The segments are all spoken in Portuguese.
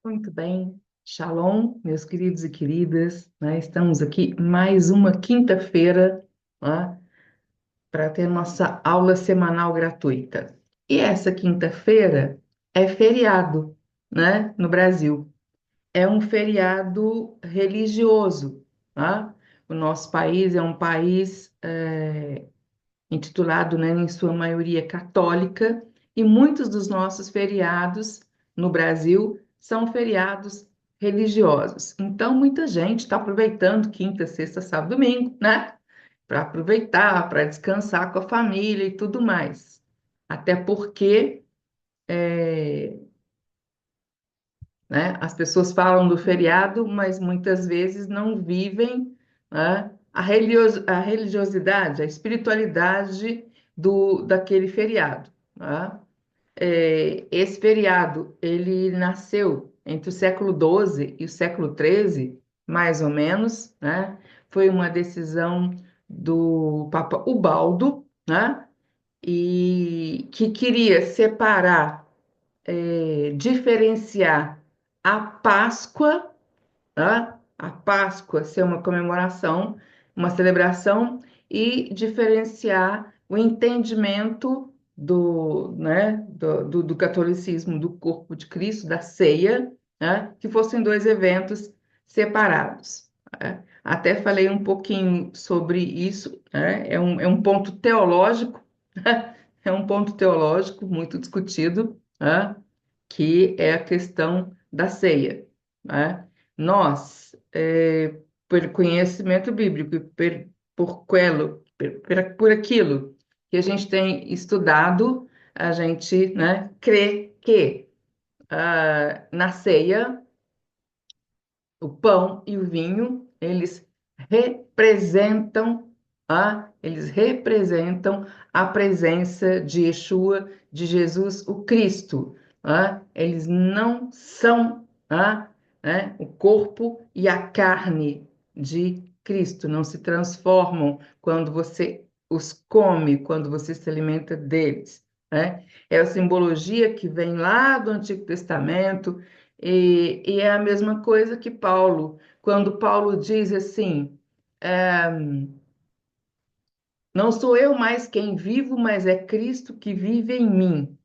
Muito bem. Shalom, meus queridos e queridas, né? Estamos aqui mais uma quinta-feira, né, para ter nossa aula semanal gratuita. E essa quinta-feira é feriado, né, no Brasil. É um feriado religioso, tá? O nosso país é um país intitulado, né, em sua maioria católica, e muitos dos nossos feriados no Brasil são feriados religiosos. Então, muita gente está aproveitando quinta, sexta, sábado, domingo, né? Para aproveitar, para descansar com a família e tudo mais. Até porque, né, as pessoas falam do feriado, mas muitas vezes não vivem, né, a religiosidade, a espiritualidade daquele feriado, né? Esse feriado, ele nasceu entre o século XII e o século XIII, mais ou menos, né? Foi uma decisão do Papa Ubaldo, né? E que queria separar, diferenciar a Páscoa, tá? A Páscoa ser uma comemoração, uma celebração e diferenciar o entendimento do catolicismo, do corpo de Cristo, da ceia, né? Que fossem dois eventos separados, né? Até falei um pouquinho sobre isso, né? É um ponto teológico, é um ponto teológico muito discutido, né? Que é a questão da ceia, né? Nós, por conhecimento bíblico, e por aquilo que a gente tem estudado, a gente, né, crê que na ceia o pão e o vinho, eles representam a presença de Yeshua, de Jesus, o Cristo. Eles não são, né, o corpo e a carne de Cristo, não se transformam quando você os come, quando você se alimenta deles, né? É a simbologia que vem lá do Antigo Testamento, e é a mesma coisa que Paulo, quando Paulo diz assim: é, não sou eu mais quem vivo, mas é Cristo que vive em mim.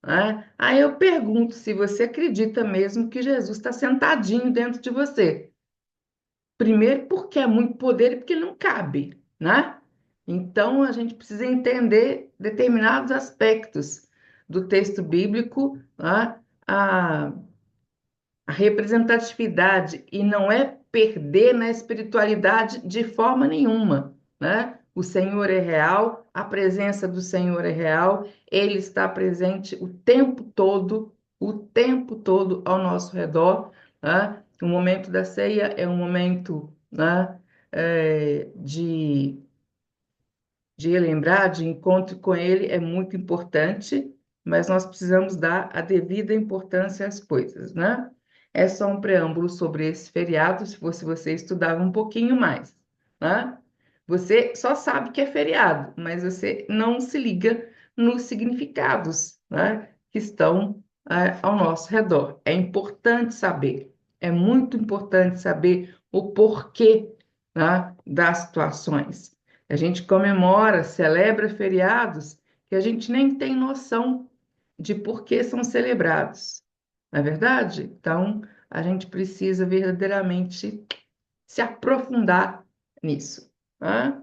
Né? Aí eu pergunto se você acredita mesmo que Jesus está sentadinho dentro de você. Primeiro, porque é muito poder e porque não cabe, né? Então a gente precisa entender determinados aspectos do texto bíblico, né? A representatividade e não é perder na espiritualidade de forma nenhuma, né? O Senhor é real, a presença do Senhor é real, ele está presente o tempo todo ao nosso redor, né? O momento da ceia é um momento, né, de relembrar, de encontro com ele é muito importante, mas nós precisamos dar a devida importância às coisas, né? É só um preâmbulo sobre esse feriado, se fosse você estudava um pouquinho mais, né? Você só sabe que é feriado, mas você não se liga nos significados, né, que estão, ao nosso redor. É importante saber, é muito importante saber o porquê, né, das situações. A gente comemora, celebra feriados que a gente nem tem noção de por que são celebrados. Não é verdade? Então, a gente precisa verdadeiramente se aprofundar nisso, né?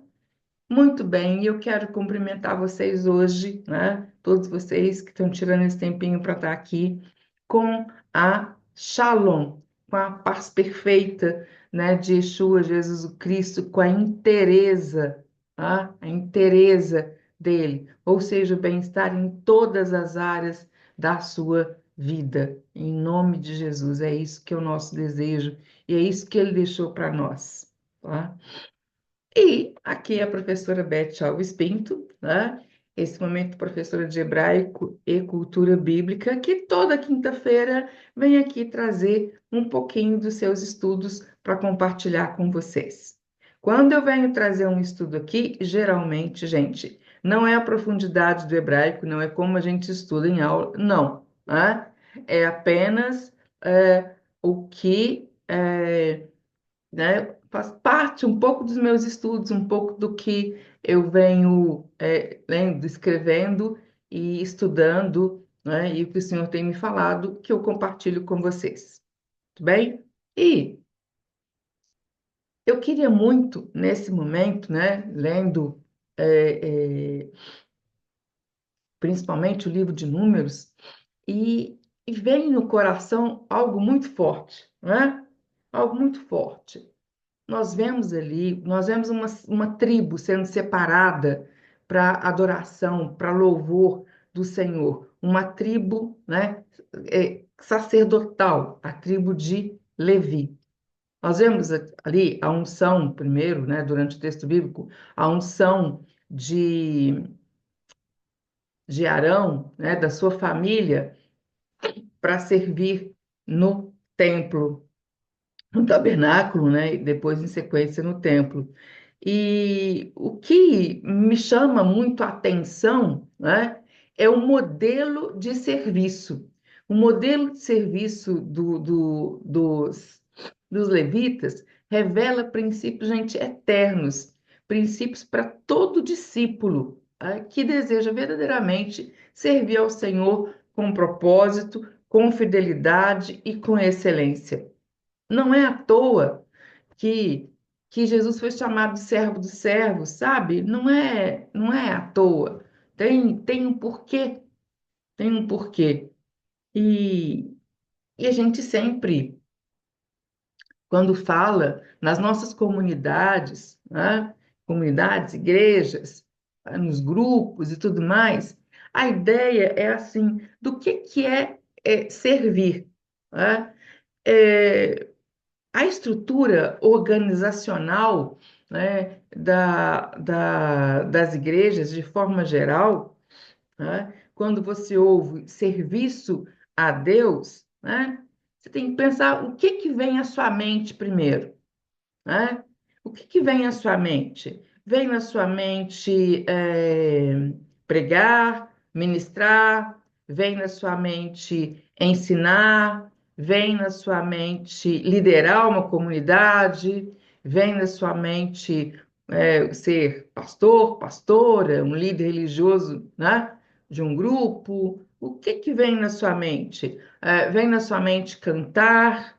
Muito bem, e eu quero cumprimentar vocês hoje, né? Todos vocês que estão tirando esse tempinho para estar aqui, com a Shalom, com a paz perfeita, né, de Yeshua, Jesus o Cristo, com a inteireza, tá? A inteireza dele, ou seja, o bem-estar em todas as áreas da sua vida. Em nome de Jesus, é isso que é o nosso desejo e é isso que ele deixou para nós, tá? E aqui é a professora Beth Alves Pinto, né? Esse momento professora de hebraico e cultura bíblica, que toda quinta-feira vem aqui trazer um pouquinho dos seus estudos para compartilhar com vocês. Quando eu venho trazer um estudo aqui, geralmente, gente, não é a profundidade do hebraico, não é como a gente estuda em aula, não, né? É apenas o que né, faz parte um pouco dos meus estudos, um pouco do que eu venho lendo, escrevendo e estudando, né, e o que o senhor tem me falado, que eu compartilho com vocês. Tudo bem? E eu queria muito, nesse momento, né, lendo principalmente o livro de Números, e vem no coração algo muito forte, né? Algo muito forte. Nós vemos uma tribo sendo separada para adoração, para louvor do Senhor. Uma tribo, né, sacerdotal, a tribo de Levi. Nós vemos ali a unção, primeiro, né, durante o texto bíblico, a unção de Arão, né, da sua família, para servir no templo, no tabernáculo, né, e depois em sequência no templo. E o que me chama muito a atenção, né, é o modelo de serviço. O modelo de serviço dos levitas revela princípios, gente, eternos, princípios para todo discípulo, que deseja verdadeiramente servir ao Senhor com propósito, com fidelidade e com excelência. Não é à toa que, que Jesus foi chamado de servo dos servos, sabe? Não é à toa. Tem um porquê, tem um porquê. E, e a gente sempre, quando fala nas nossas comunidades, né? Comunidades, igrejas, nos grupos e tudo mais, a ideia é assim, do que é servir, né? É, a estrutura organizacional, né, das igrejas, de forma geral, né, quando você ouve serviço a Deus, né, você tem que pensar o que vem à sua mente primeiro, né? O que vem à sua mente? Vem na sua mente pregar, ministrar, vem na sua mente ensinar, vem na sua mente liderar uma comunidade, vem na sua mente ser pastor, pastora, um líder religioso, né? De um grupo. O que vem na sua mente? Vem na sua mente cantar?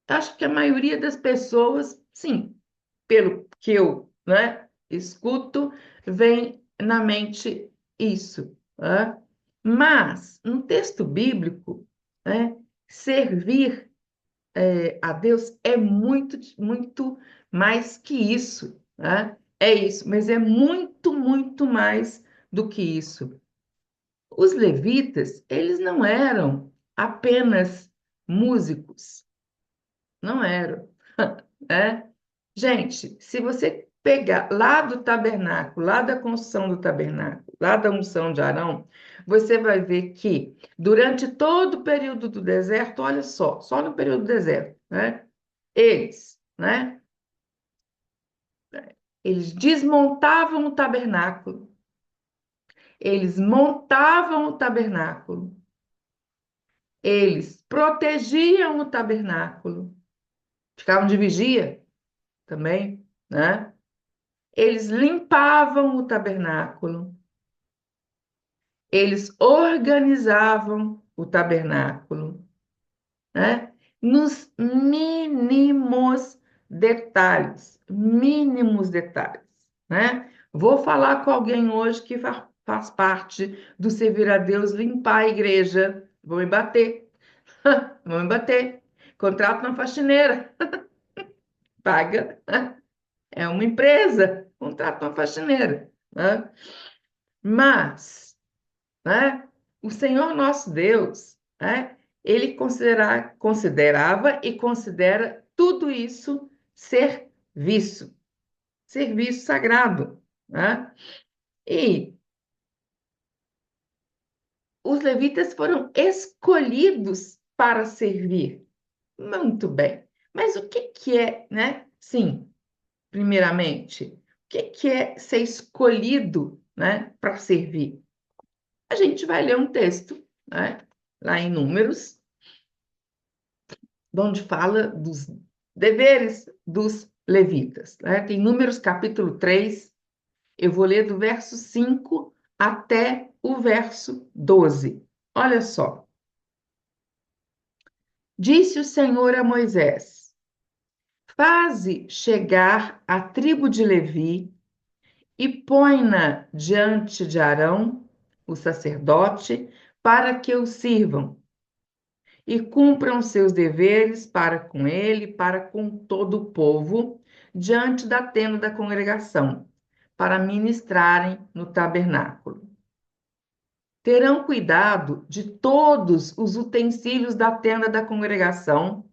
Acho que a maioria das pessoas, sim, pelo que eu, né, escuto, vem na mente isso, né? Mas, no texto bíblico, né, servir a Deus é muito, muito mais que isso, né? É isso, mas é muito, muito mais do que isso. Os levitas, eles não eram apenas músicos, não eram, né? Gente, se você pegar lá do tabernáculo, lá da construção do tabernáculo, lá da unção de Arão, você vai ver que durante todo o período do deserto, olha só no período do deserto, né? Né? Eles desmontavam o tabernáculo, eles montavam o tabernáculo, eles protegiam o tabernáculo, ficavam de vigia também, né? Eles limpavam o tabernáculo, eles organizavam o tabernáculo, né? Nos mínimos detalhes, né? Vou falar com alguém hoje que faz parte do servir a Deus, limpar a igreja, vão me bater, vão me bater. Contrato uma faxineira, paga, é uma empresa, contrata uma faxineira, né? Mas, né, o Senhor nosso Deus, né, ele considerava e considera tudo isso serviço sagrado, né? E os levitas foram escolhidos para servir. Muito bem. Mas o que é, né? Sim, primeiramente, o que é ser escolhido, né, para servir? A gente vai ler um texto, né, lá em Números, onde fala dos deveres dos levitas, né? Tem Números capítulo 3, eu vou ler do verso 5 até o verso 12. Olha só. Disse o Senhor a Moisés: Faze chegar a tribo de Levi e põe-na diante de Arão, o sacerdote, para que o sirvam e cumpram seus deveres para com ele, para com todo o povo, diante da tenda da congregação, para ministrarem no tabernáculo. Terão cuidado de todos os utensílios da tenda da congregação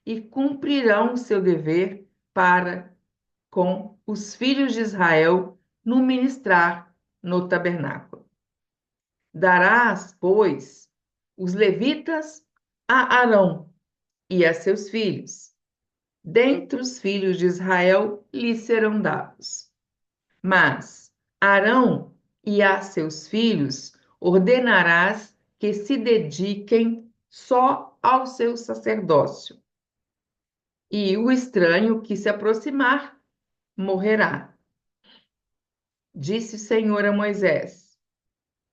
e cumprirão o seu dever para com os filhos de Israel no ministrar no tabernáculo. Darás, pois, os levitas a Arão e a seus filhos. Dentre os filhos de Israel lhes serão dados. Mas Arão e a seus filhos ordenarás que se dediquem só ao seu sacerdócio. E o estranho que se aproximar morrerá. Disse o Senhor a Moisés: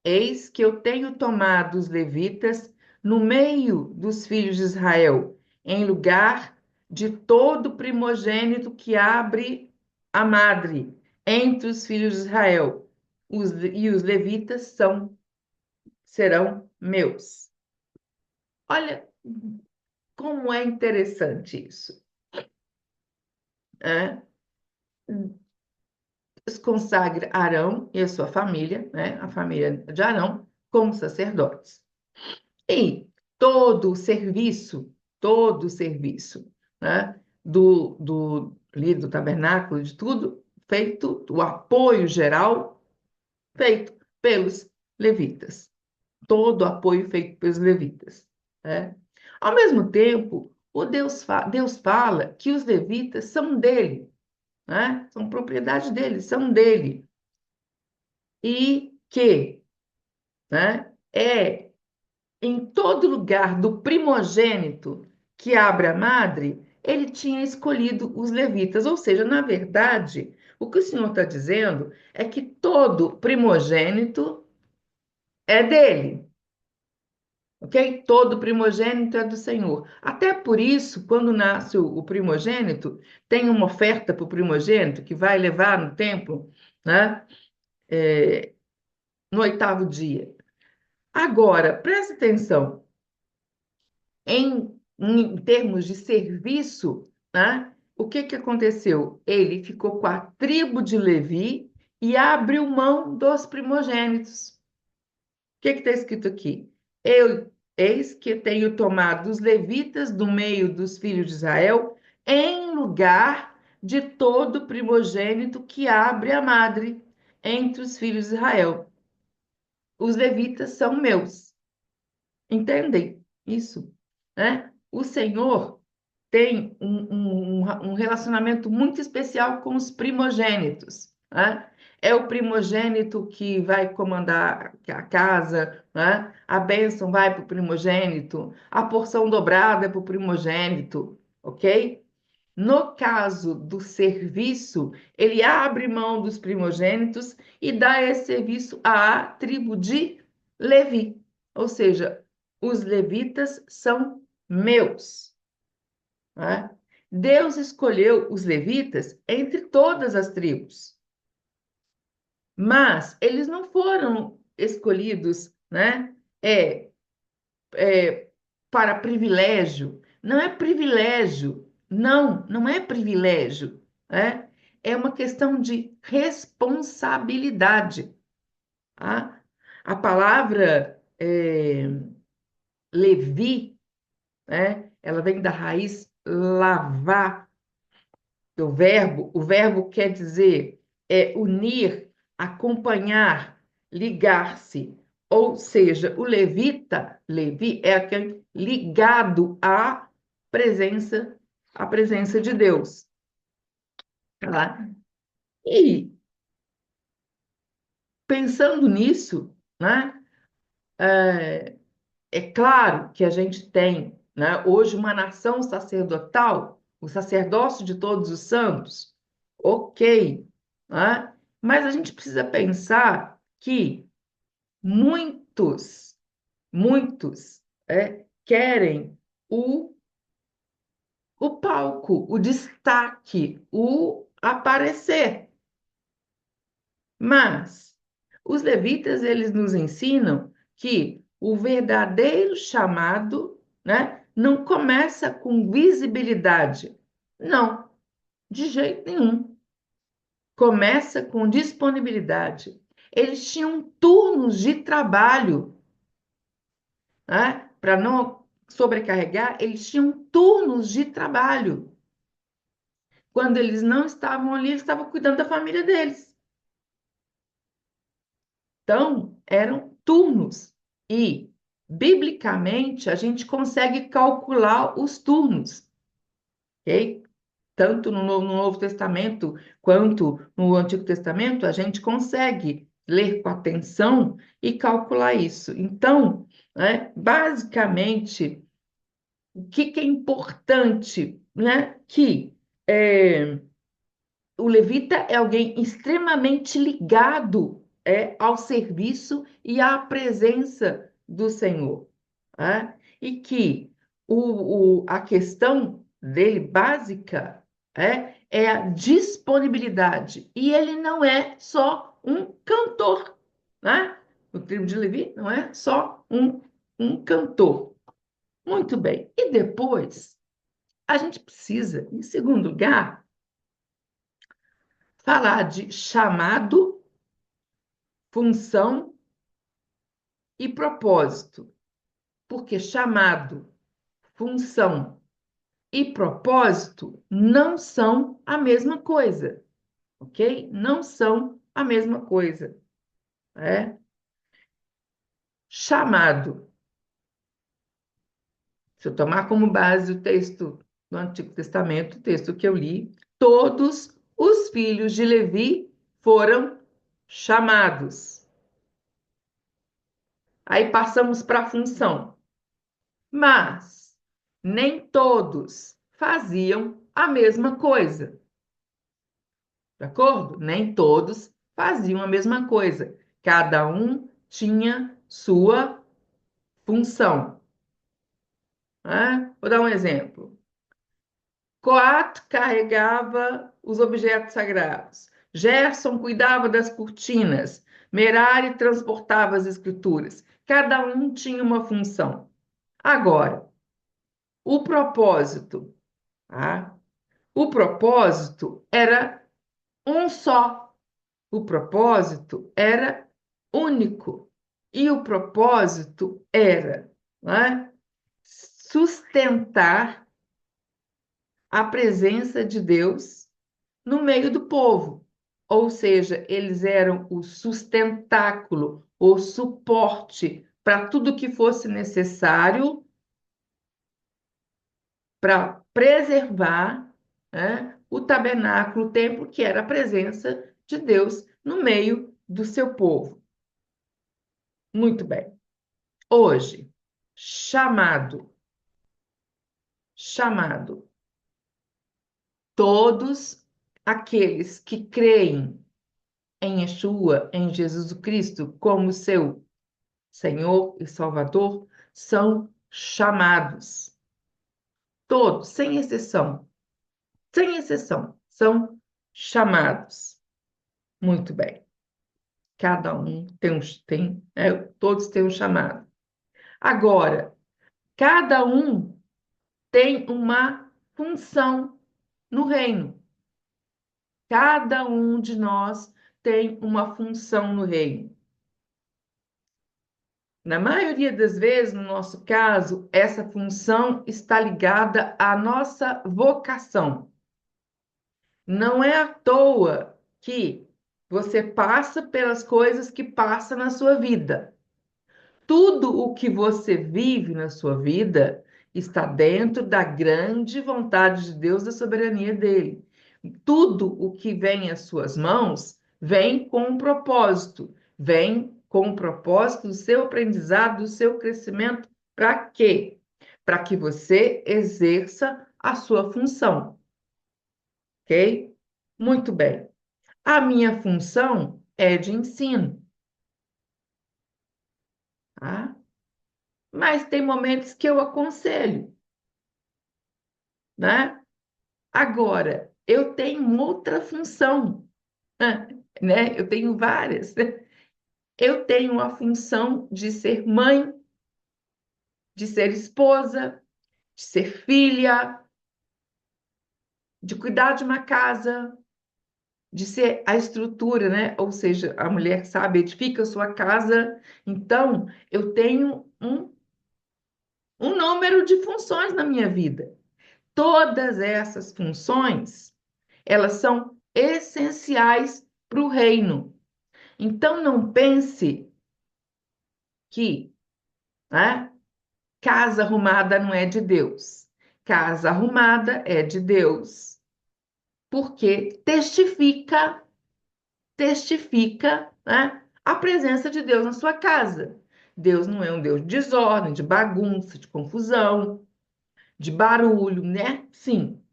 Eis que eu tenho tomado os levitas no meio dos filhos de Israel, em lugar de todo primogênito que abre a madre entre os filhos de Israel. E os levitas serão meus. Olha como é interessante isso. Né? Deus consagra Arão e a sua família, né? A família de Arão, como sacerdotes. E todo o serviço, né, ali do tabernáculo, de tudo, feito, o apoio geral, feito pelos levitas. Todo o apoio feito pelos levitas. Né? Ao mesmo tempo, Deus fala que os levitas são dele, né? São propriedade dele, são dele. E que, né, em todo lugar do primogênito que abre a madre, ele tinha escolhido os levitas. Ou seja, na verdade, o que o Senhor está dizendo é que todo primogênito é dele, ok? Todo primogênito é do Senhor. Até por isso, quando nasce o primogênito, tem uma oferta para o primogênito que vai levar no templo, né? No oitavo dia. Agora, presta atenção. Em termos de serviço, né? O que que aconteceu? Ele ficou com a tribo de Levi e abriu mão dos primogênitos. O que está escrito aqui? Eis que tenho tomado os levitas do meio dos filhos de Israel, em lugar de todo primogênito que abre a madre entre os filhos de Israel. Os levitas são meus. Entendem isso? Né? O Senhor tem um relacionamento muito especial com os primogênitos. Né? É o primogênito que vai comandar a casa, né? A bênção vai para o primogênito, a porção dobrada é para o primogênito, ok? No caso do serviço, ele abre mão dos primogênitos e dá esse serviço à tribo de Levi. Ou seja, os levitas são meus. Né? Deus escolheu os levitas entre todas as tribos, mas eles não foram escolhidos, né? É, para privilégio. Não é privilégio. Não, não é privilégio. Né? É uma questão de responsabilidade. Tá? A palavra Levi, né? Ela vem da raiz lavar, o verbo quer dizer unir, acompanhar, ligar-se. Ou seja, o levita, Levi, é aquele ligado presença, à presença de Deus. Tá? E pensando nisso, né, é claro que a gente tem né? Hoje, uma nação sacerdotal, o sacerdócio de todos os santos, ok, né? Mas a gente precisa pensar que muitos querem o palco, o destaque, o aparecer. Mas os levitas, eles nos ensinam que o verdadeiro chamado, né, não começa com visibilidade. Não, de jeito nenhum. Começa com disponibilidade. Eles tinham turnos de trabalho, né? Para não sobrecarregar, eles tinham turnos de trabalho. Quando eles não estavam ali, eles estavam cuidando da família deles. Então, eram turnos. E, biblicamente, a gente consegue calcular os turnos, ok? Tanto no Novo Testamento quanto no Antigo Testamento, a gente consegue ler com atenção e calcular isso. Então, né, basicamente, o que é importante, né, que é, o levita é alguém extremamente ligado ao serviço e à presença do Senhor, né? E que a questão dele básica é a disponibilidade. E ele não é só um cantor, né? O tribo de Levi não é só um cantor. Muito bem. E depois, a gente precisa, em segundo lugar, falar de chamado, função e propósito. Porque chamado, função e propósito não são a mesma coisa, ok? Não são a mesma coisa. Né? Chamado. Se eu tomar como base o texto do Antigo Testamento, o texto que eu li, todos os filhos de Levi foram chamados. Aí passamos para a função. Mas nem todos faziam a mesma coisa, de acordo? Nem todos faziam a mesma coisa. Cada um tinha sua função. Né? Vou dar um exemplo. Coato carregava os objetos sagrados. Gerson cuidava das cortinas. Merari transportava as escrituras. Cada um tinha uma função. Agora, o propósito, tá? O propósito era um só. O propósito era único. E o propósito era, né, sustentar a presença de Deus no meio do povo. Ou seja, eles eram o sustentáculo, o suporte para tudo que fosse necessário para preservar, né, o tabernáculo, o templo, que era a presença de Deus no meio do seu povo. Muito bem. Hoje, chamado todos aqueles que creem em Yeshua, em Jesus Cristo, como seu Senhor e Salvador, são chamados. Todos, sem exceção, são chamados. Muito bem. Cada um todos têm um chamado. Agora, cada um tem uma função no reino. Cada um de nós tem uma função no reino. Na maioria das vezes, no nosso caso, essa função está ligada à nossa vocação. Não é à toa que você passa pelas coisas que passa na sua vida. Tudo o que você vive na sua vida está dentro da grande vontade de Deus, da soberania dele. Tudo o que vem às suas mãos vem com um propósito, vem com o propósito do seu aprendizado, do seu crescimento. Para quê? para que você exerça a sua função, ok? Muito bem. A minha função é de ensino, tá? Mas tem momentos que eu aconselho, né? Agora, eu tenho outra função, né? Eu tenho várias. Eu tenho a função de ser mãe, de ser esposa, de ser filha, de cuidar de uma casa, de ser a estrutura, né? Ou seja, a mulher sabe, edifica a sua casa. Então, eu tenho um número de funções na minha vida. Todas essas funções, elas são essenciais para o reino. Então, não pense que, né, casa arrumada não é de Deus. Casa arrumada é de Deus, porque testifica, né, a presença de Deus na sua casa. Deus não é um Deus de desordem, de bagunça, de confusão, de barulho, né? Sim.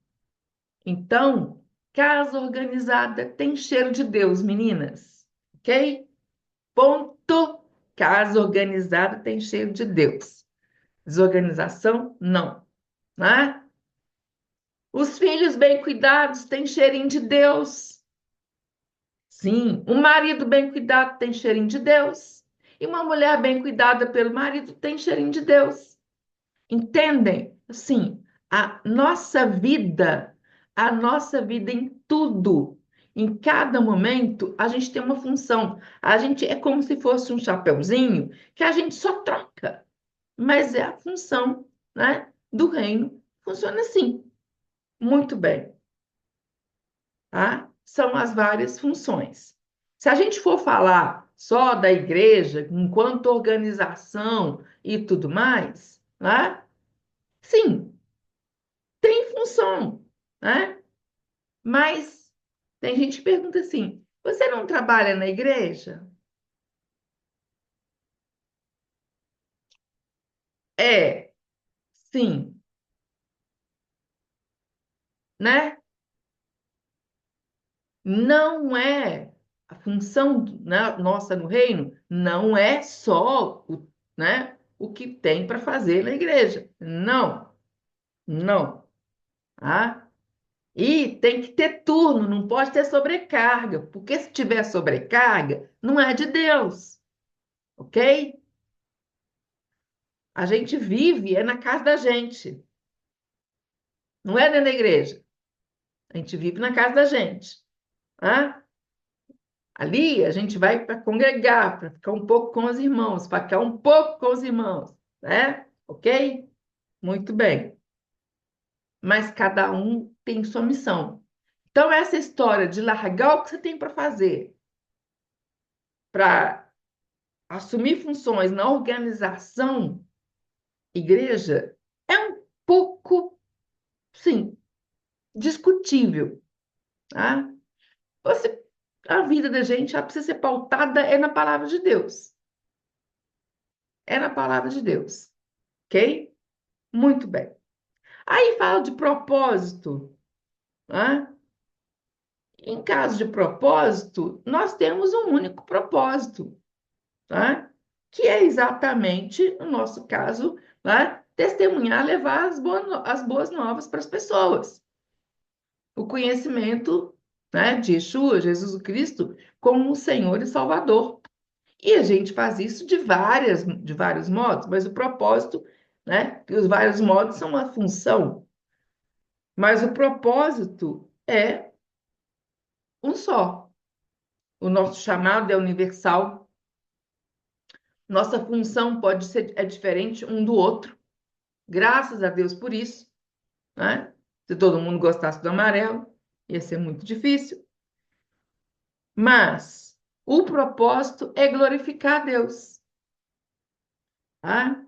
Então, casa organizada tem cheiro de Deus, meninas. Ok? Ponto. Casa organizada tem cheiro de Deus. Desorganização, não. Né? Os filhos bem cuidados têm cheirinho de Deus. Sim, um marido bem cuidado tem cheirinho de Deus. E uma mulher bem cuidada pelo marido tem cheirinho de Deus. Entendem? Assim, a nossa vida em tudo, em cada momento, a gente tem uma função. A gente é como se fosse um chapeuzinho que a gente só troca, mas é a função, né, do reino. Funciona assim. Muito bem, tá? São as várias funções. Se a gente for falar só da igreja, enquanto organização e tudo mais, né? Sim, tem função, né? Mas tem gente que pergunta assim: você não trabalha na igreja? É, sim, né? Não é a função, né, nossa no reino, não é só né, o que tem para fazer na igreja. Não, não. Tá? E tem que ter turno, não pode ter sobrecarga, porque se tiver sobrecarga, não é de Deus, ok? A gente vive é na casa da gente, não é dentro da igreja. A gente vive na casa da gente. Tá? Ali a gente vai para congregar, para ficar um pouco com os irmãos, para ficar um pouco com os irmãos, né? Ok? Muito bem. Mas cada um tem sua missão. Então, essa história de largar o que você tem para fazer, para assumir funções na organização igreja, é um pouco, sim, discutível, tá? Você, a vida da gente ela precisa ser pautada é na palavra de Deus. É na palavra de Deus, ok? Muito bem. Aí fala de propósito, né? Em caso de propósito, nós temos um único propósito, tá? Que é exatamente, no nosso caso, né? Testemunhar, levar as boas novas para as pessoas. O conhecimento, né, de Yeshua, Jesus Cristo, como o Senhor e Salvador. E a gente faz isso de vários modos, mas o propósito, né? Que os vários modos são uma função, mas o propósito é um só. O nosso chamado é universal, nossa função pode ser diferente um do outro. Graças a Deus por isso, né? Se todo mundo gostasse do amarelo, ia ser muito difícil. Mas o propósito é glorificar a Deus, tá?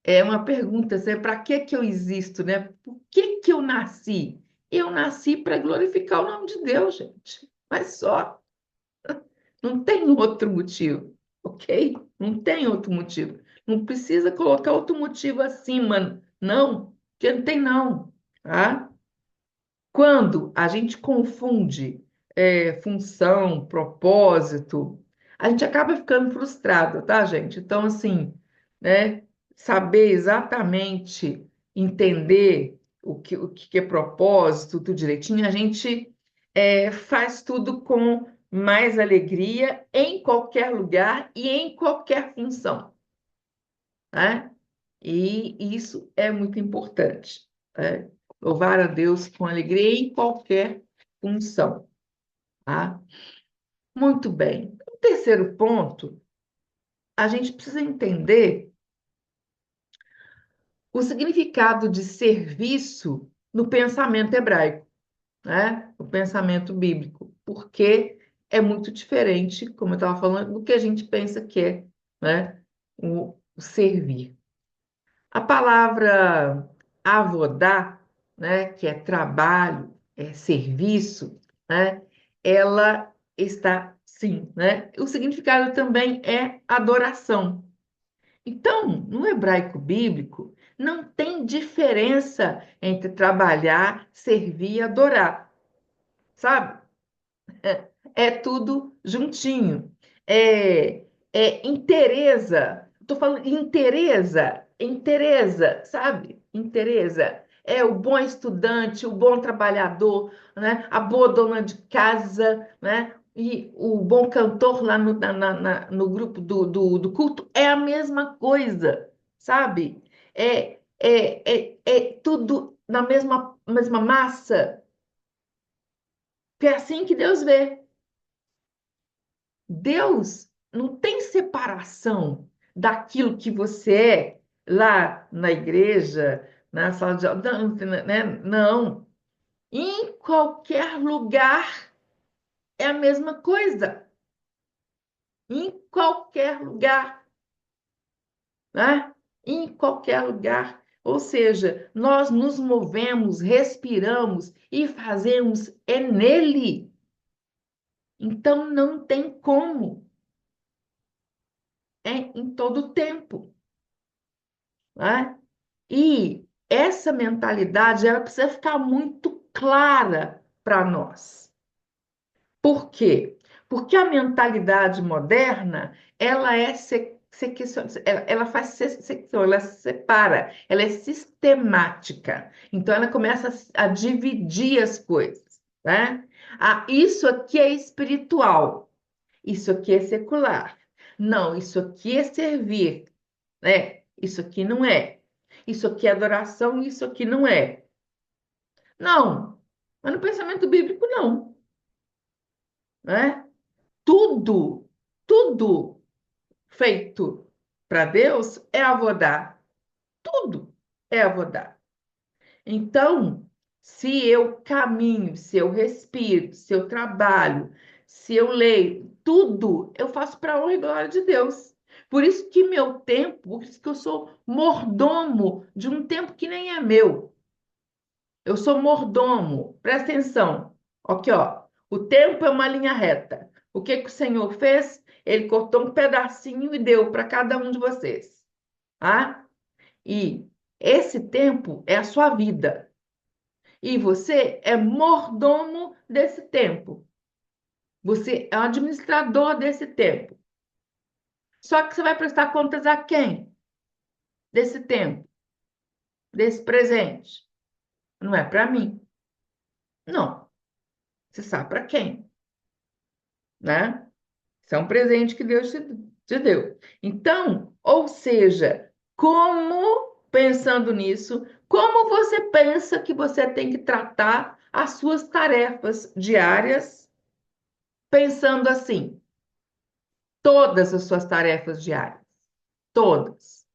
É uma pergunta, assim, para que que eu existo, né? Por que que eu nasci? Eu nasci para glorificar o nome de Deus, gente. Mas só, não tem outro motivo. ok? Não tem outro motivo. Não precisa colocar outro motivo acima, não, porque não tem não, tá? Quando a gente confunde função, propósito, a gente acaba ficando frustrado, tá, gente? Então, assim, né, saber exatamente entender o que é propósito, tudo direitinho, a gente faz tudo com mais alegria em qualquer lugar e em qualquer função, né? E isso é muito importante, né? Louvar a Deus com alegria em qualquer função, tá? Muito bem. O terceiro ponto, a gente precisa entender o significado de serviço no pensamento hebraico, né? O pensamento bíblico, porque é muito diferente, como eu estava falando, do que a gente pensa que é, né? O servir. A palavra avodá, né, que é trabalho, é serviço, né, ela está, sim, né? O significado também é adoração. Então, no hebraico bíblico, não tem diferença entre trabalhar, servir e adorar, sabe? É tudo juntinho. É, é interesa. Estou falando interesa, sabe? Interesa. É o bom estudante, o bom trabalhador, né? A boa dona de casa, né? E o bom cantor lá no grupo do culto é a mesma coisa, sabe? É tudo na mesma massa, que é assim que Deus vê. Deus não tem separação daquilo que você é lá na igreja, na sala de aula, não, né? Não. Em qualquer lugar é a mesma coisa. Em qualquer lugar, né? Em qualquer lugar. Ou seja, nós nos movemos, respiramos e fazemos é nele. Então não tem como. É em todo tempo, né? E essa mentalidade, ela precisa ficar muito clara para nós. Por quê? Porque a mentalidade moderna, ela ela faz secção, ela separa, ela é sistemática. Então, ela começa a dividir as coisas, né? Ah, isso aqui é espiritual, isso aqui é secular. Não, isso aqui é servir, né? Isso aqui não é. Isso aqui é adoração, isso aqui não é. Não, mas no pensamento bíblico não, né? Tudo, tudo feito para Deus é avodar, tudo é avodar. Então, se eu caminho, se eu respiro, se eu trabalho, se eu leio, tudo eu faço para a honra e glória de Deus. Por isso que meu tempo, por isso que eu sou mordomo de um tempo que nem é meu. Eu sou mordomo, presta atenção. Aqui, ó. O tempo é uma linha reta. O que que o Senhor fez? Ele cortou um pedacinho e deu para cada um de vocês, tá? E esse tempo é a sua vida. E você é mordomo desse tempo. Você é o administrador desse tempo. Só que você vai prestar contas a quem? Desse tempo, desse presente. Não é para mim. Não. Você sabe para quem, né? Isso é um presente que Deus te deu. Então, ou seja, como, pensando nisso, como você pensa que você tem que tratar as suas tarefas diárias, pensando assim, todas as suas tarefas diárias, todas,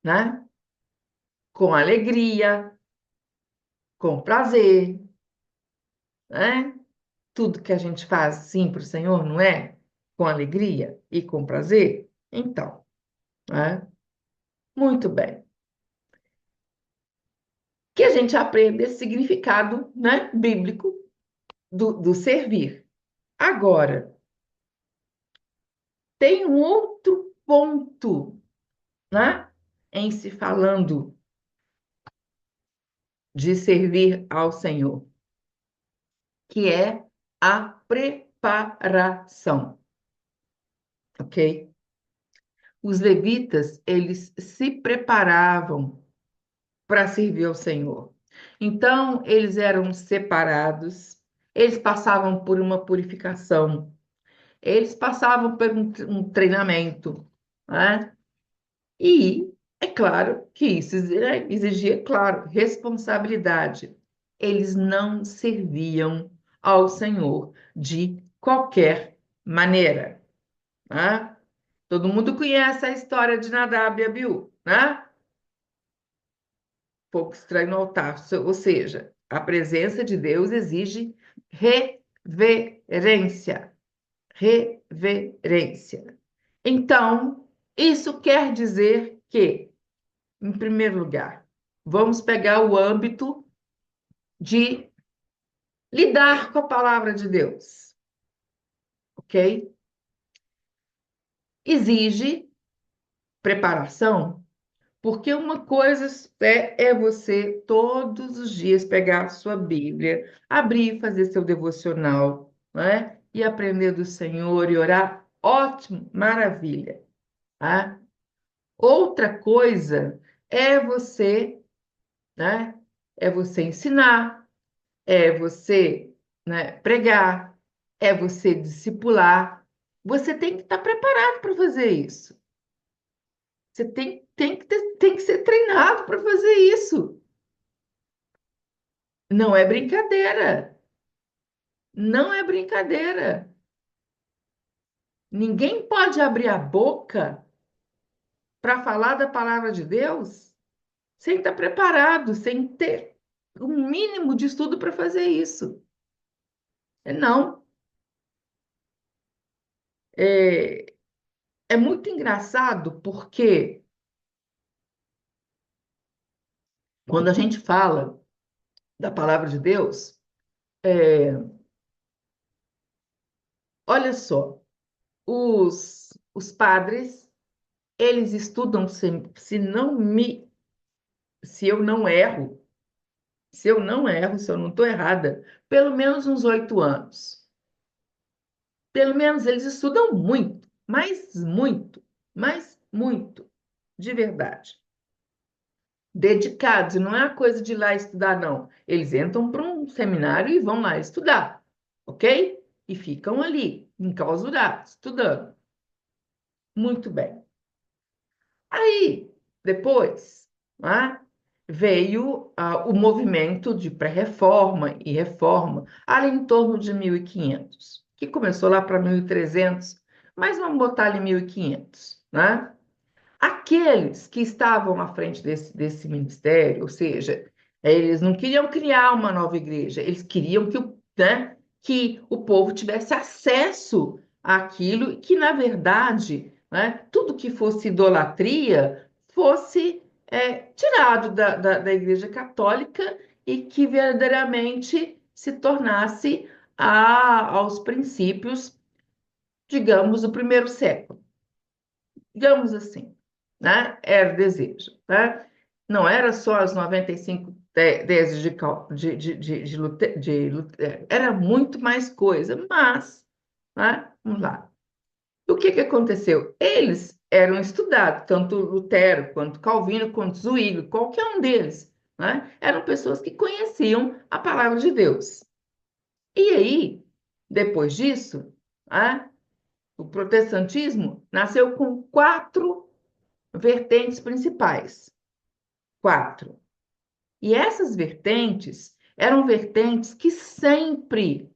né? Com alegria, com prazer, né? Tudo que a gente faz sim para o Senhor, não é? Com alegria e com prazer? Então, né? Muito bem. Que a gente aprenda esse significado, né, bíblico, do servir. Agora, tem um outro ponto, né, em se falando de servir ao Senhor, que é a preparação, ok? Os levitas, eles se preparavam para servir ao Senhor. Então, eles eram separados, eles passavam por uma purificação, eles passavam por um treinamento, né? E é claro que isso exigia, claro, responsabilidade. Eles não serviam ao Senhor de qualquer maneira, né? Todo mundo conhece a história de Nadab e Abiú, né? Fogo estranho no altar, ou seja, a presença de Deus exige reverência, reverência. Então, isso quer dizer que, em primeiro lugar, vamos pegar o âmbito de lidar com a palavra de Deus, ok? Exige preparação, porque uma coisa é você todos os dias pegar a sua Bíblia, abrir e fazer seu devocional, né? E aprender do Senhor e orar, ótimo, maravilha, tá? Outra coisa é você, né? É você ensinar, é você, né, pregar, é você discipular. Você tem que estar preparado para fazer isso. Você tem que ser treinado para fazer isso. Não é brincadeira. Não é brincadeira. Ninguém pode abrir a boca para falar da palavra de Deus sem estar preparado, sem ter um mínimo de estudo para fazer isso. Não. É, é muito engraçado porque quando a gente fala da palavra de Deus, é, olha só, os padres, eles estudam, se eu não erro, se eu não estou errada, pelo menos uns 8 anos. Pelo menos eles estudam muito, mas muito, de verdade. Dedicados, e não é a coisa de ir lá estudar, não. Eles entram para um seminário e vão lá estudar, ok? E ficam ali, enclausurados, estudando. Muito bem. Aí, depois, né, veio o movimento de pré-reforma e reforma, ali em torno de 1500, que começou lá para 1300, mas vamos botar ali 1500, né? Aqueles que estavam à frente desse ministério, ou seja, eles não queriam criar uma nova igreja, eles queriam que o povo tivesse acesso àquilo, e que, na verdade, né, tudo que fosse idolatria fosse tirado da Igreja Católica e que verdadeiramente se tornasse aos princípios, digamos, do primeiro século, digamos assim, né? Era o desejo, tá? Não era só as 95 teses de Lutero, era muito mais coisa, mas, né? Vamos lá. O que que aconteceu? Eles eram estudados, tanto Lutero, quanto Calvino, quanto Zwingli, qualquer um deles, né? Eram pessoas que conheciam a palavra de Deus. E aí, depois disso, né, o protestantismo nasceu com 4 vertentes principais. 4. E essas vertentes eram vertentes que sempre,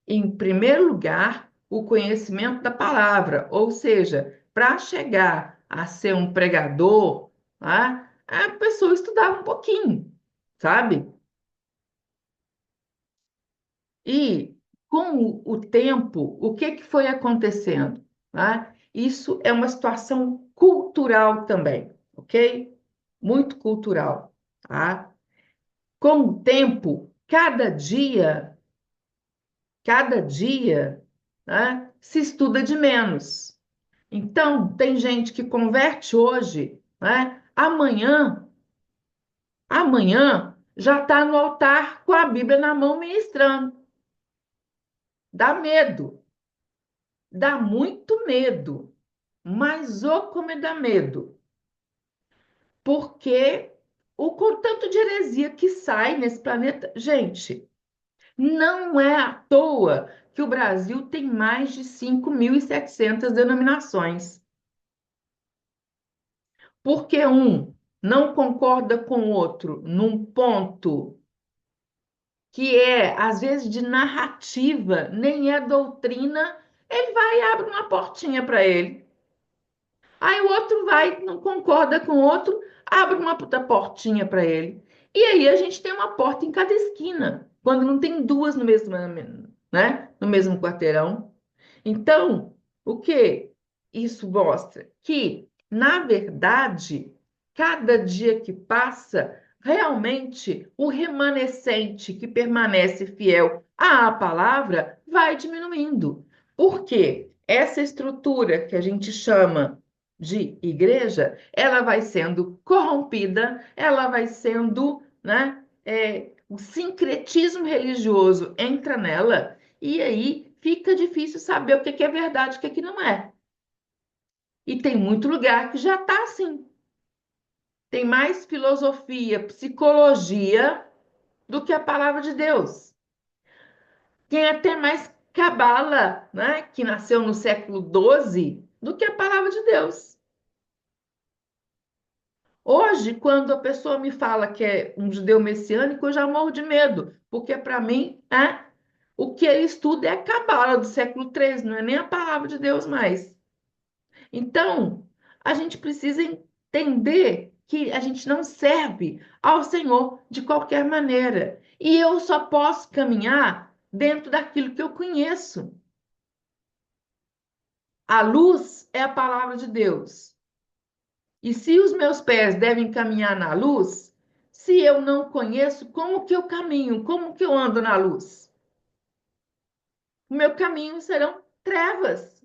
em primeiro lugar, o conhecimento da palavra, ou seja, para chegar a ser um pregador, tá, a pessoa estudava um pouquinho, sabe? E com o tempo, o que que foi acontecendo? Tá? Isso é uma situação cultural também, ok? Muito cultural, tá? Com o tempo, cada dia cada dia, né, se estuda de menos. Então, tem gente que converte hoje, né, amanhã já está no altar com a Bíblia na mão ministrando. Dá medo, dá muito medo, mas como dá medo, porque o tanto de heresia que sai nesse planeta, gente, não é à toa que o Brasil tem mais de 5.700 denominações. Porque um não concorda com o outro num ponto que é, às vezes, de narrativa, nem é doutrina, ele vai e abre uma portinha para ele. Aí o outro vai, não concorda com o outro, abre uma puta portinha para ele. E aí a gente tem uma porta em cada esquina, quando não tem duas no mesmo, né? No mesmo quarteirão. Então, o que isso mostra? Que, na verdade, cada dia que passa, realmente o remanescente que permanece fiel à palavra vai diminuindo. Por quê? Essa estrutura que a gente chama de igreja, ela vai sendo corrompida, ela vai sendo, né, o sincretismo religioso entra nela, e aí fica difícil saber o que é verdade e o que não é. E tem muito lugar que já está assim. Tem mais filosofia, psicologia do que a palavra de Deus. Tem até mais cabala, né, que nasceu no século XII, do que a palavra de Deus. Hoje, quando a pessoa me fala que é um judeu messiânico, eu já morro de medo, porque para mim, o que ele estuda é a cabala do século XIII, não é nem a palavra de Deus mais. Então, a gente precisa entender que a gente não serve ao Senhor de qualquer maneira. E eu só posso caminhar dentro daquilo que eu conheço. A luz é a palavra de Deus. E se os meus pés devem caminhar na luz, se eu não conheço, como que eu caminho? Como que eu ando na luz? O meu caminho serão trevas,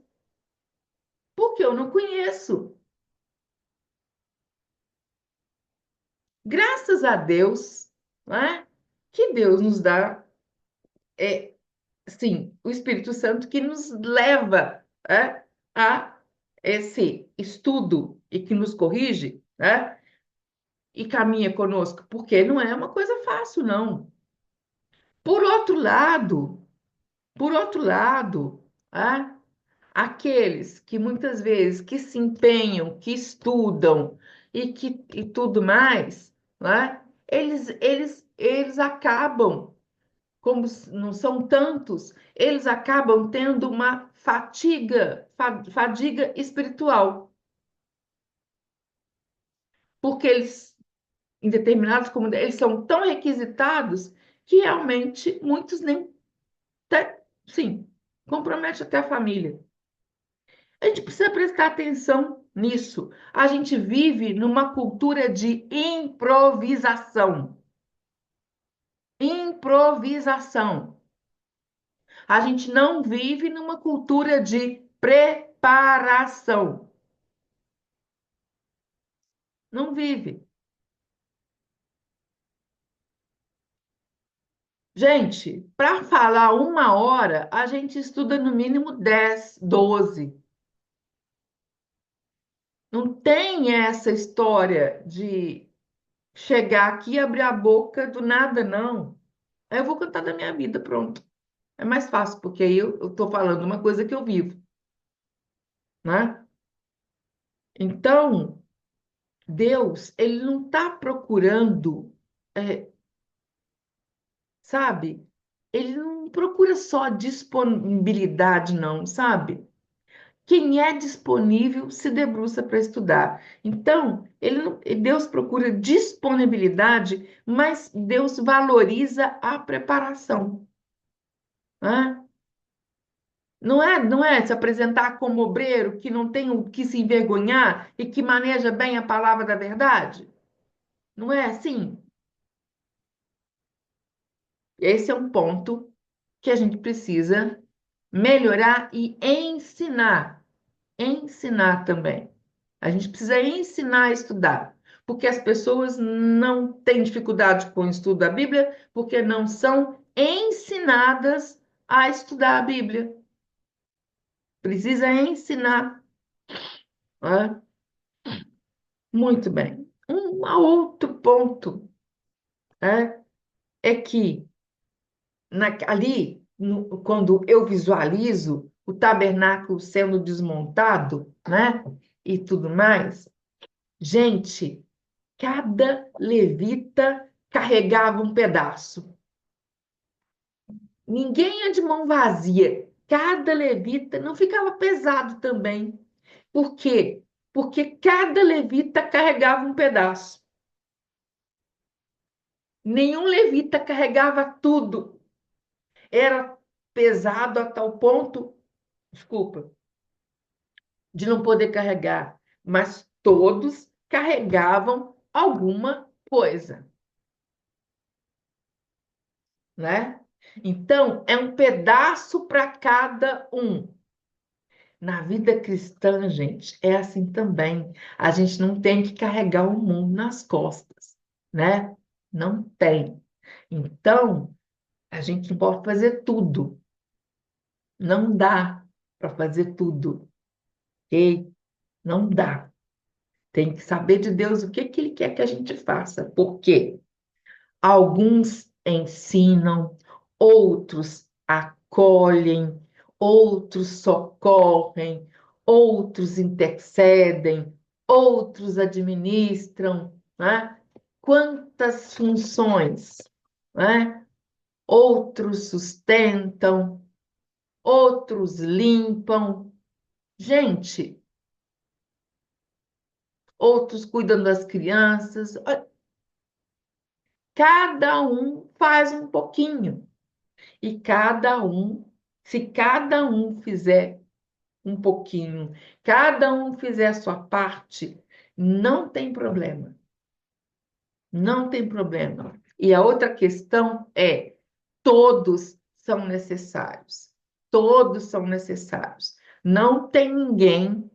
porque eu não conheço. Graças a Deus, né, que Deus nos dá, sim, o Espírito Santo que nos leva, a esse estudo e que nos corrige, né, e caminha conosco, porque não é uma coisa fácil, não. Por outro lado, por outro lado, ah, aqueles que muitas vezes que se empenham, que estudam e tudo mais, né? Eles acabam, como não são tantos, eles acabam tendo uma fadiga espiritual, porque eles, em determinadas comunidades, eles são tão requisitados que realmente muitos nem, sim, compromete até a família. A gente precisa prestar atenção nisso. A gente vive numa cultura de improvisação. Improvisação. A gente não vive numa cultura de preparação. Não vive. Gente, para falar 1 hora, a gente estuda no mínimo 10, 12. Não tem essa história de chegar aqui e abrir a boca do nada, não. Aí eu vou contar da minha vida, pronto. É mais fácil, porque aí eu estou falando uma coisa que eu vivo, né? Então, Deus, ele não está procurando, é, sabe? Ele não procura só disponibilidade, não, sabe? Quem é disponível se debruça para estudar. Então, Deus procura disponibilidade, mas Deus valoriza a preparação, né? Não é se apresentar como obreiro que não tem o que se envergonhar e que maneja bem a palavra da verdade? Não é assim? Esse é um ponto que a gente precisa melhorar e ensinar. Ensinar também. A gente precisa ensinar a estudar, porque as pessoas não têm dificuldade com o estudo da Bíblia, porque não são ensinadas a estudar a Bíblia. Precisa ensinar. Né? Muito bem. Um outro ponto, né, é que ali, quando eu visualizo o tabernáculo sendo desmontado, né, e tudo mais, gente, cada levita carregava um pedaço. Ninguém ia de mão vazia. Cada levita não ficava pesado também. Por quê? Porque cada levita carregava um pedaço. Nenhum levita carregava tudo. Era pesado a tal ponto, desculpa, de não poder carregar, mas todos carregavam alguma coisa, né? Então, é um pedaço para cada um. Na vida cristã, gente, é assim também. A gente não tem que carregar o mundo nas costas, né? Não tem. Então, a gente não pode fazer tudo. Não dá para fazer tudo, ok? Não dá. Tem que saber de Deus o que que Ele quer que a gente faça. Por quê? Alguns ensinam, outros acolhem, outros socorrem, outros intercedem, outros administram, né? Quantas funções, né? Outros sustentam, outros limpam. Gente, outros cuidam das crianças. Cada um faz um pouquinho. E se cada um fizer um pouquinho, cada um fizer a sua parte, não tem problema. Não tem problema. E a outra questão é: todos são necessários. Todos são necessários. Não tem ninguém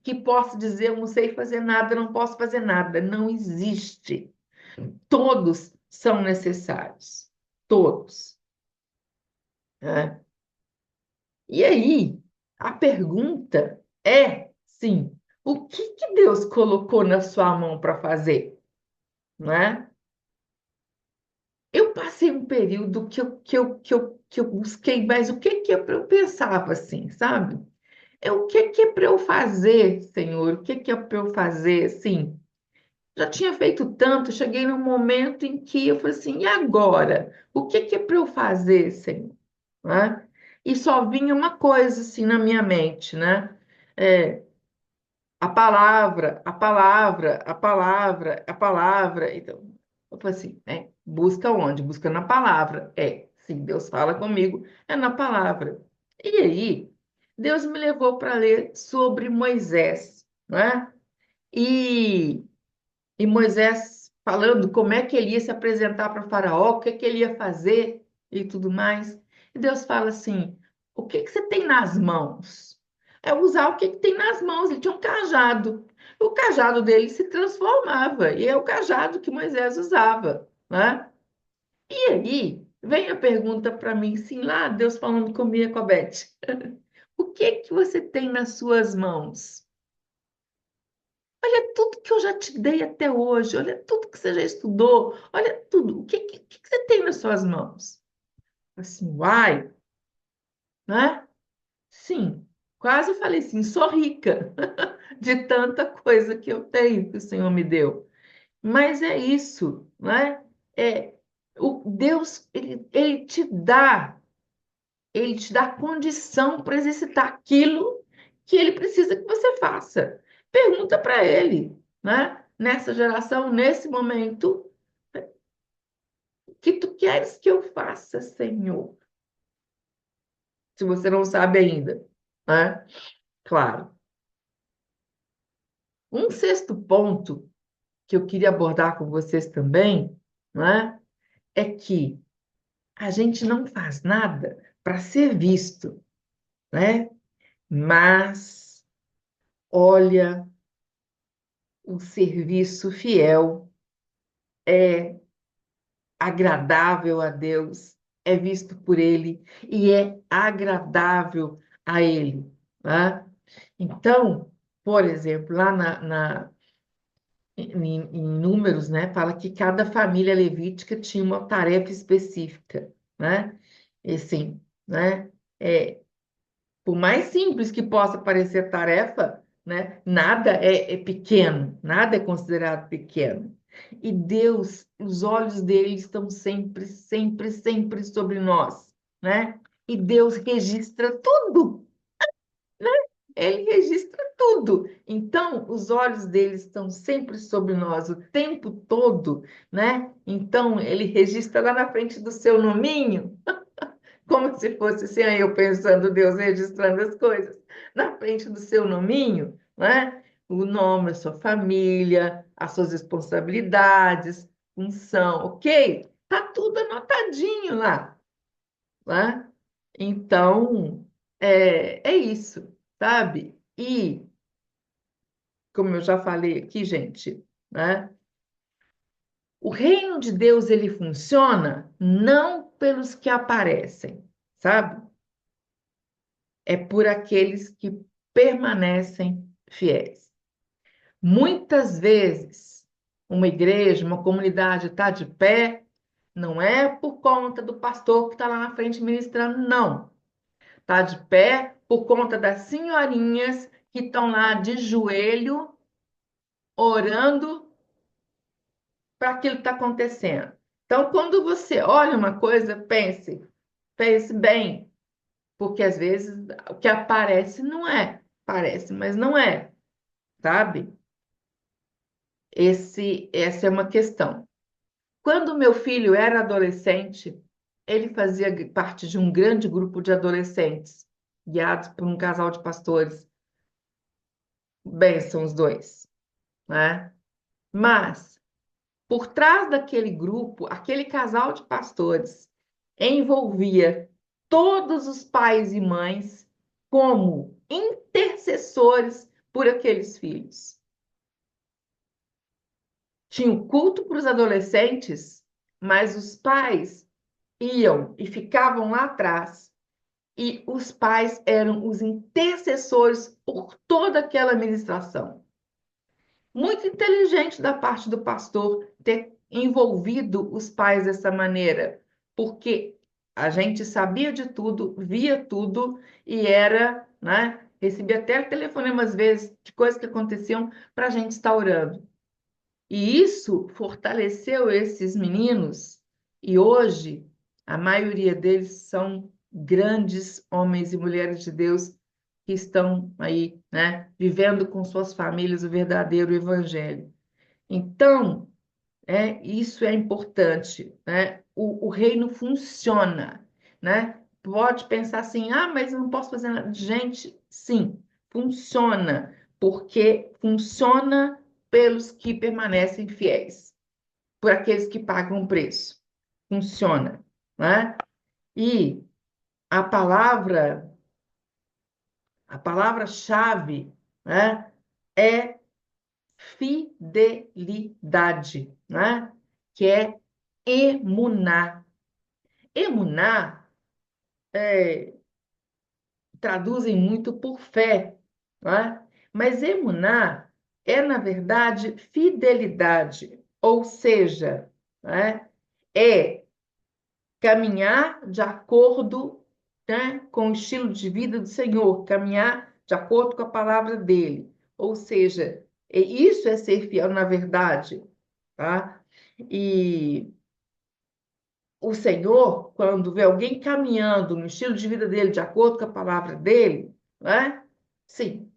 que possa dizer: eu não sei fazer nada, não posso fazer nada. Não existe. Todos são necessários. Todos. Né? E aí, a pergunta é, sim, o que que Deus colocou na sua mão para fazer? Né? Eu passei um período que eu busquei mais o que que eu pensava assim, sabe? O que que é para eu fazer, Senhor? O que que é para eu fazer, assim? Já tinha feito tanto, cheguei num momento em que eu falei assim, e agora? O que que é para eu fazer, Senhor? Né? E só vinha uma coisa assim na minha mente, né? É, a palavra, a palavra, a palavra, a palavra. Então, eu falei assim, busca onde? Busca na palavra. Sim, Deus fala comigo, é na palavra. E aí, Deus me levou para ler sobre Moisés, né? E e Moisés falando como é que ele ia se apresentar para Faraó, o que que ele ia fazer e tudo mais. E Deus fala assim: o que que você tem nas mãos? É usar o que que tem nas mãos. Ele tinha um cajado. O cajado dele se transformava, e é o cajado que Moisés usava, né? E aí vem a pergunta para mim, sim, lá, Deus falando comigo, com a Beth: o que que você tem nas suas mãos? Olha tudo que eu já te dei até hoje, olha tudo que você já estudou, olha tudo. O que que você tem nas suas mãos? Assim, uai, né? Sim, quase falei assim, sou rica de tanta coisa que eu tenho que o Senhor me deu. Mas é isso, né? É, o Deus, ele te dá condição para exercitar aquilo que ele precisa que você faça. Pergunta para ele, né? Nessa geração, nesse momento, o que tu queres que eu faça, Senhor? Se você não sabe ainda, né? Claro. Um sexto ponto que eu queria abordar com vocês também, né? É que a gente não faz nada para ser visto, né? Mas, olha, o serviço fiel é agradável a Deus, é visto por Ele e é agradável a Ele, tá? Então, por exemplo, lá em Números, né, fala que cada família levítica tinha uma tarefa específica, né? E assim, né? É, por mais simples que possa parecer tarefa, né, nada é pequeno, nada é considerado pequeno. E Deus, os olhos dele estão sempre, sempre, sempre sobre nós, né? E Deus registra tudo, ele registra tudo. Então, os olhos dele estão sempre sobre nós o tempo todo, né? Então, ele registra lá na frente do seu nominho, como se fosse assim, aí eu pensando, Deus registrando as coisas na frente do seu nominho, né? O nome da sua família, as suas responsabilidades, função, ok? Tá tudo anotadinho lá, né? Então, é isso, sabe? E, como eu já falei aqui, gente, né? O reino de Deus, ele funciona não pelos que aparecem, sabe? É por aqueles que permanecem fiéis. Muitas vezes, uma igreja, uma comunidade está de pé, não é por conta do pastor que está lá na frente ministrando, não. Está de pé por conta das senhorinhas que estão lá de joelho, orando para aquilo que está acontecendo. Então, quando você olha uma coisa, pense bem, porque às vezes o que aparece não é, parece, mas não é, sabe? Essa é uma questão. Quando meu filho era adolescente, ele fazia parte de um grande grupo de adolescentes, guiados por um casal de pastores. Bem, são os dois, né? Mas, por trás daquele grupo, aquele casal de pastores envolvia todos os pais e mães como intercessores por aqueles filhos. Tinha o culto para os adolescentes, mas os pais iam e ficavam lá atrás. E os pais eram os intercessores por toda aquela administração. Muito inteligente da parte do pastor ter envolvido os pais dessa maneira, porque a gente sabia de tudo, via tudo e era, né? Recebia até telefonema às vezes de coisas que aconteciam para a gente estar orando. E isso fortaleceu esses meninos, e hoje a maioria deles são grandes homens e mulheres de Deus que estão aí, né, vivendo com suas famílias o verdadeiro evangelho. Então, isso é importante, né? O reino funciona, né? Pode pensar assim, ah, mas eu não posso fazer nada. Gente, sim, funciona, porque funciona pelos que permanecem fiéis, por aqueles que pagam o preço. Funciona, né? E a palavra, a palavra-chave, né, é fidelidade, né? Que é emuná. Emuná traduzem muito por fé, né? Mas emuná é, na verdade, fidelidade, ou seja, né, é caminhar de acordo, né, com o estilo de vida do Senhor, caminhar de acordo com a palavra dele. Ou seja, isso é ser fiel na verdade, tá? E o Senhor, quando vê alguém caminhando no estilo de vida dele, de acordo com a palavra dele, né? Sim,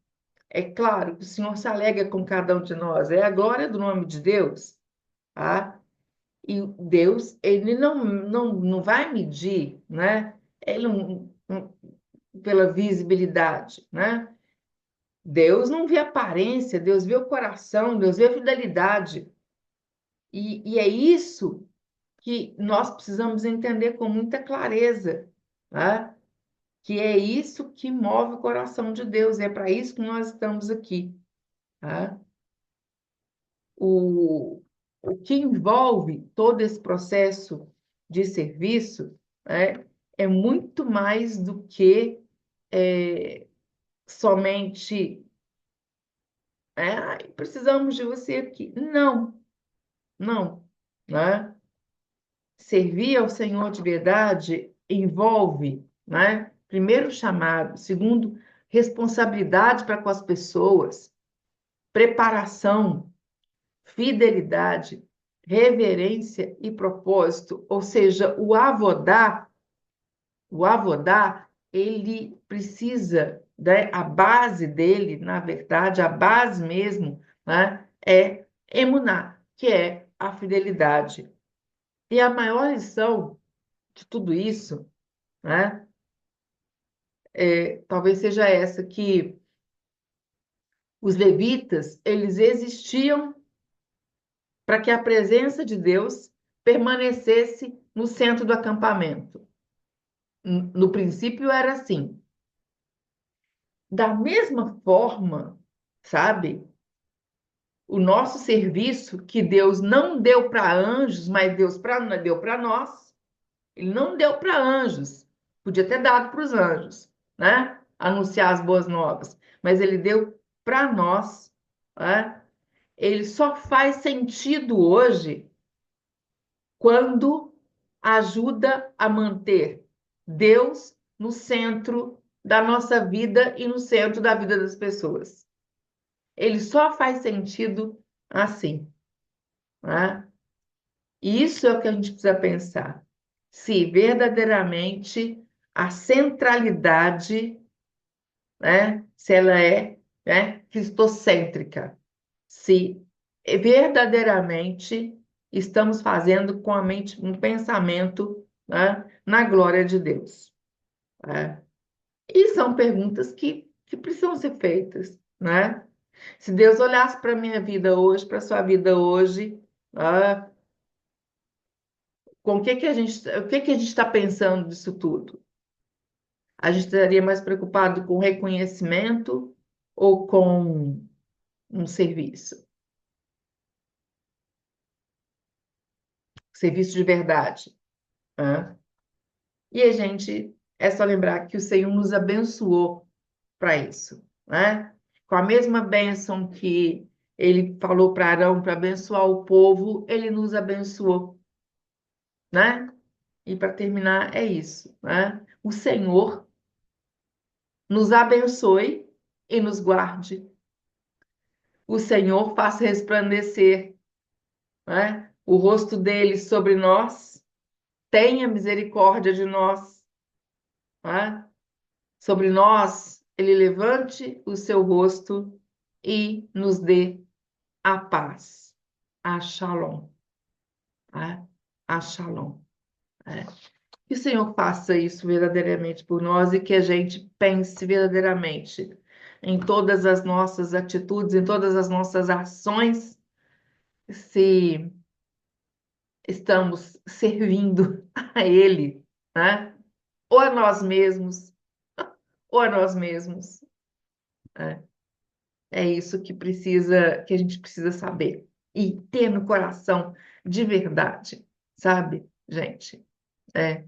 é claro que o Senhor se alegra com cada um de nós, é a glória do nome de Deus, tá? E Deus, ele não vai medir, né? Ele pela visibilidade, né? Deus não vê aparência, Deus vê o coração, Deus vê a fidelidade. E é isso que nós precisamos entender com muita clareza, tá? que é isso que move o coração de Deus, é para isso que nós estamos aqui, tá? O, o que envolve todo esse processo de serviço, né, é muito mais do que somente precisamos de você aqui. Não, não, né? Servir ao Senhor de verdade envolve, né? Primeiro, chamado, segundo, responsabilidade para com as pessoas, preparação, fidelidade, reverência e propósito. Ou seja, o avodar, ele precisa, né? A base dele, na verdade, a base mesmo, né? É emuná, que é a fidelidade. E a maior lição de tudo isso, né? Talvez seja essa, que os levitas, eles existiam para que a presença de Deus permanecesse no centro do acampamento. No princípio era assim. Da mesma forma, sabe, o nosso serviço que Deus não deu para anjos, mas deu para nós. Ele não deu para anjos. Podia ter dado para os anjos, né? Anunciar as boas novas. Mas ele deu para nós, né? Ele só faz sentido hoje quando ajuda a manter Deus no centro da nossa vida e no centro da vida das pessoas. Ele só faz sentido assim, né? E isso é o que a gente precisa pensar. Se verdadeiramente a centralidade, né, se ela é, né, cristocêntrica, se verdadeiramente estamos fazendo com a mente um pensamento, né, na glória de Deus, né? E são perguntas que precisam ser feitas, né? Se Deus olhasse para a minha vida hoje, para a sua vida hoje, ah, com o que que a gente está pensando disso tudo? A gente estaria mais preocupado com reconhecimento ou com um serviço? Serviço de verdade, né? E a gente, é só lembrar que o Senhor nos abençoou para isso, né? Com a mesma bênção que ele falou para Arão para abençoar o povo, ele nos abençoou, né? E para terminar, é isso, né? O Senhor nos abençoe e nos guarde. O Senhor faça resplandecer, né, o rosto dele sobre nós, tenha misericórdia de nós, né? Sobre nós, ele levante o seu rosto e nos dê a paz, a shalom, né? A shalom. Né? Que o Senhor faça isso verdadeiramente por nós e que a gente pense verdadeiramente em todas as nossas atitudes, em todas as nossas ações, se estamos servindo a Ele, né? Ou a nós mesmos, ou a nós mesmos. Né? É isso que a gente precisa saber e ter no coração de verdade, sabe, gente? É,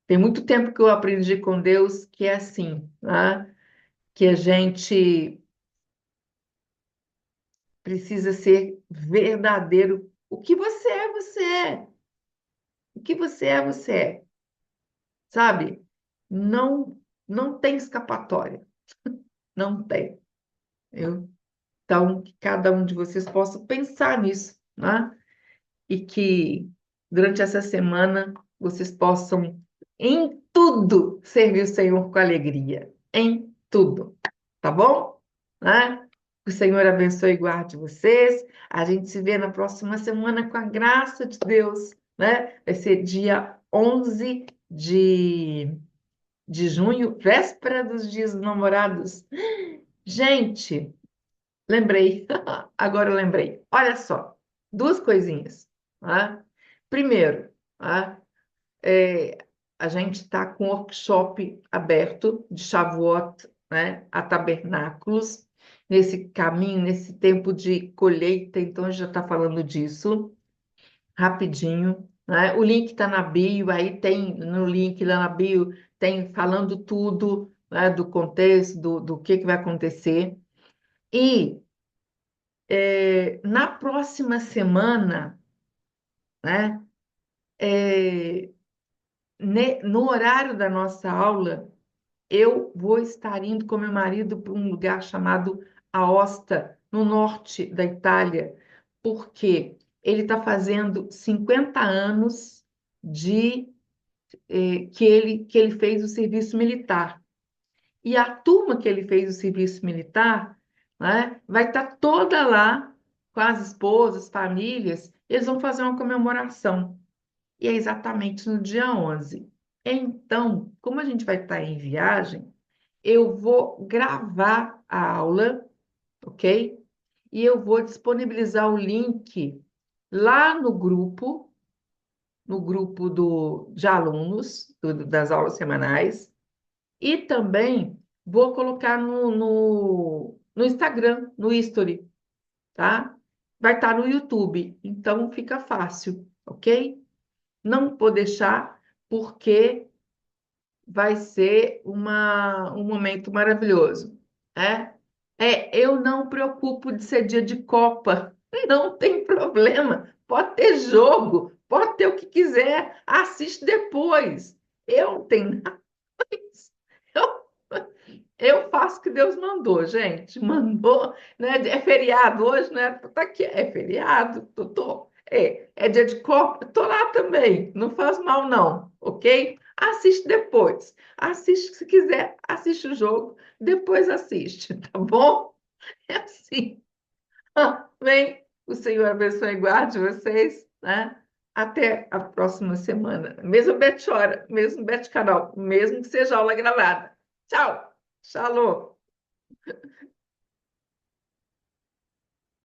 tem muito tempo que eu aprendi com Deus que é assim, né? Que a gente precisa ser verdadeiro. O que você é, você é. O que você é, você é. Sabe? Não, não tem escapatória. Não tem. Eu, então, que cada um de vocês possa pensar nisso, né? E que durante essa semana vocês possam, em tudo, servir o Senhor com alegria. Em tudo. Tá bom? Né? Que o Senhor abençoe e guarde vocês. A gente se vê na próxima semana com a graça de Deus, né? Vai ser dia 11 de junho, véspera dos Dias dos Namorados. Gente, lembrei. Agora eu lembrei. Olha só, duas coisinhas. Tá? Primeiro, tá? a gente está com um workshop aberto de Shavuot, né, a tabernáculos, nesse caminho, nesse tempo de colheita, então a gente já está falando disso rapidinho, né? O link está na bio, aí tem no link lá na bio, tem falando tudo, né, do contexto, do que vai acontecer. E na próxima semana, né, é, no horário da nossa aula, eu vou estar indo com meu marido para um lugar chamado Aosta, no norte da Itália, porque ele está fazendo 50 anos de que ele fez o serviço militar. E a turma que ele fez o serviço militar, né, vai estar toda lá, com as esposas, famílias, eles vão fazer uma comemoração. E é exatamente no dia 11. Então, como a gente vai estar em viagem, eu vou gravar a aula, ok? E eu vou disponibilizar o link lá no grupo de alunos das aulas semanais, e também vou colocar no Instagram, no History, tá? Vai estar no YouTube, então fica fácil, ok? Não vou deixar, porque vai ser um momento maravilhoso. É? Eu não preocupo de ser dia de Copa, não tem problema. Pode ter jogo, pode ter o que quiser, assiste depois. Eu não tenho nada disso. Eu faço o que Deus mandou, gente. Mandou, né? É feriado hoje, né? Tá aqui, é feriado. É dia de Copa, tô lá também. Não faz mal, não, ok? Assiste depois. Assiste se quiser, assiste o jogo, depois assiste, tá bom? É assim. Bem, o Senhor abençoe e guarde vocês, né? Até a próxima semana. Mesmo Bete Hora, mesmo Bete Canal, mesmo que seja aula gravada. Tchau! Shalom!